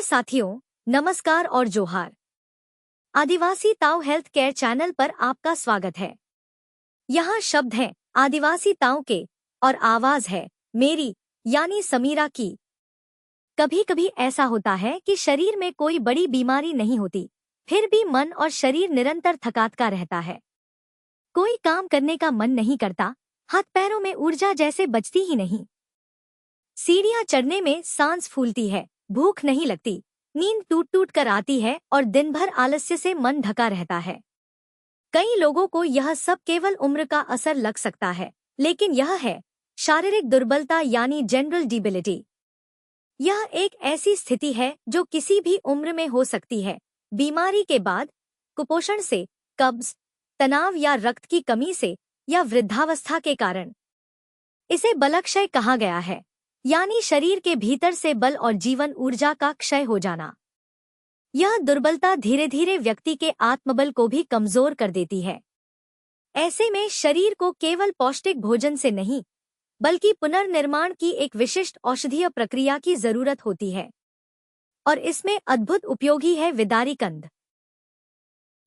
साथियों, नमस्कार और जोहार। आदिवासी ताऊ हेल्थ केयर चैनल पर आपका स्वागत है। यहाँ शब्द हैं आदिवासी ताऊ के और आवाज है मेरी यानी समीरा की। कभी कभी ऐसा होता है कि शरीर में कोई बड़ी बीमारी नहीं होती, फिर भी मन और शरीर निरंतर थकात का रहता है। कोई काम करने का मन नहीं करता, हाथ पैरों में ऊर्जा जैसे बचती ही नहीं। सीढ़ियां चढ़ने में सांस फूलती है, भूख नहीं लगती, नींद टूट टूट कर आती है और दिन भर आलस्य से मन ढका रहता है। कई लोगों को यह सब केवल उम्र का असर लग सकता है, लेकिन यह है शारीरिक दुर्बलता यानी जनरल डिबिलिटी। यह एक ऐसी स्थिति है जो किसी भी उम्र में हो सकती है। बीमारी के बाद, कुपोषण से, कब्ज, तनाव या रक्त की कमी से या वृद्धावस्था के कारण। इसे बलक्षय कहा गया है, यानी शरीर के भीतर से बल और जीवन ऊर्जा का क्षय हो जाना। यह दुर्बलता धीरे धीरे व्यक्ति के आत्मबल को भी कमजोर कर देती है। ऐसे में शरीर को केवल पौष्टिक भोजन से नहीं, बल्कि पुनर्निर्माण की एक विशिष्ट औषधीय प्रक्रिया की जरूरत होती है, और इसमें अद्भुत उपयोगी है विदारी कंद।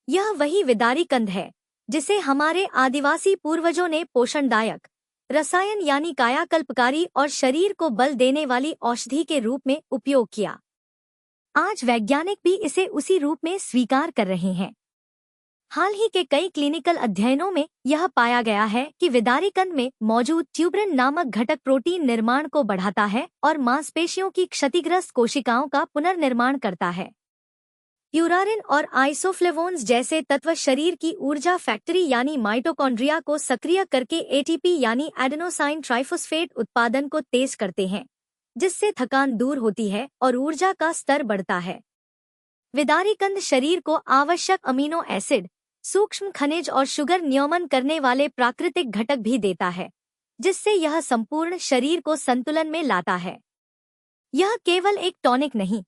यह वही विदारी कंद है जिसे हमारे आदिवासी पूर्वजों ने पोषणदायक रसायन यानी कायाकल्पकारी और शरीर को बल देने वाली औषधि के रूप में उपयोग किया। आज वैज्ञानिक भी इसे उसी रूप में स्वीकार कर रहे हैं। हाल ही के कई क्लिनिकल अध्ययनों में यह पाया गया है कि विदारी कंद में मौजूद ट्यूबरिन नामक घटक प्रोटीन निर्माण को बढ़ाता है और मांसपेशियों की क्षतिग्रस्त कोशिकाओं का पुनर्निर्माण करता है। प्यूरारिन और आइसोफ्लेवोन्स जैसे तत्व शरीर की ऊर्जा फैक्ट्री यानी माइटोकॉन्ड्रिया को सक्रिय करके एटीपी यानी एडेनोसाइन ट्राइफॉस्फेट उत्पादन को तेज करते हैं, जिससे थकान दूर होती है और ऊर्जा का स्तर बढ़ता है। विदारी कंद शरीर को आवश्यक अमीनो एसिड, सूक्ष्म खनिज और शुगर नियमन करने वाले प्राकृतिक घटक भी देता है, जिससे यह संपूर्ण शरीर को संतुलन में लाता है। यह केवल एक टॉनिक नहीं,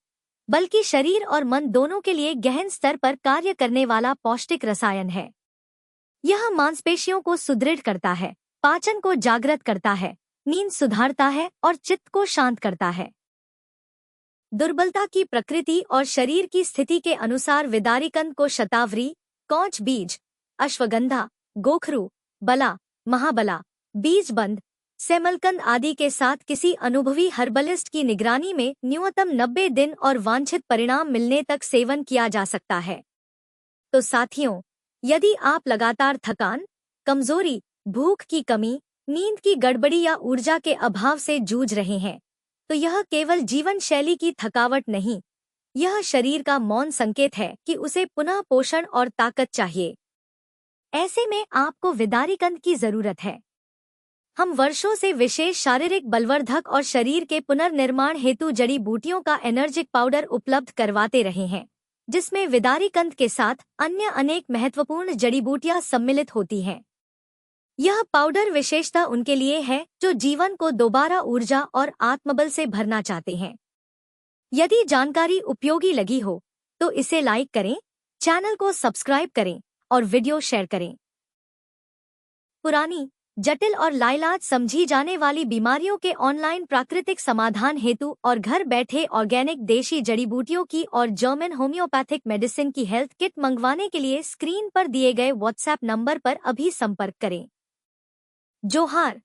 बल्कि शरीर और मन दोनों के लिए गहन स्तर पर कार्य करने वाला पौष्टिक रसायन है। यह मांसपेशियों को सुदृढ़ करता है, पाचन को जागृत करता है, नींद सुधारता है और चित्त को शांत करता है। दुर्बलता की प्रकृति और शरीर की स्थिति के अनुसार विदारी कंद को शतावरी, कौच बीज, अश्वगंधा, गोखरू, बला, महाबला, बीजबंद, सेमलकंद आदि के साथ किसी अनुभवी हर्बलिस्ट की निगरानी में न्यूनतम 90 दिन और वांछित परिणाम मिलने तक सेवन किया जा सकता है। तो साथियों, यदि आप लगातार थकान, कमजोरी, भूख की कमी, नींद की गड़बड़ी या ऊर्जा के अभाव से जूझ रहे हैं, तो यह केवल जीवन शैली की थकावट नहीं, यह शरीर का मौन संकेत है कि उसे पुनः पोषण और ताकत चाहिए। ऐसे में आपको विदारी कंद की जरूरत है। हम वर्षों से विशेष शारीरिक बलवर्धक और शरीर के पुनर्निर्माण हेतु जड़ी बूटियों का एनर्जिक पाउडर उपलब्ध करवाते रहे हैं, जिसमें विदारी कंद के साथ अन्य अनेक महत्वपूर्ण जड़ी बूटियां सम्मिलित होती हैं। यह पाउडर विशेषता उनके लिए है जो जीवन को दोबारा ऊर्जा और आत्मबल से भरना चाहते हैं। यदि जानकारी उपयोगी लगी हो तो इसे लाइक करें, चैनल को सब्सक्राइब करें और वीडियो शेयर करें। पुरानी, जटिल और लाइलाज समझी जाने वाली बीमारियों के ऑनलाइन प्राकृतिक समाधान हेतु और घर बैठे ऑर्गेनिक देशी जड़ी बूटियों की और जर्मन होम्योपैथिक मेडिसिन की हेल्थ किट मंगवाने के लिए स्क्रीन पर दिए गए व्हाट्सएप नंबर पर अभी संपर्क करें। जोहार।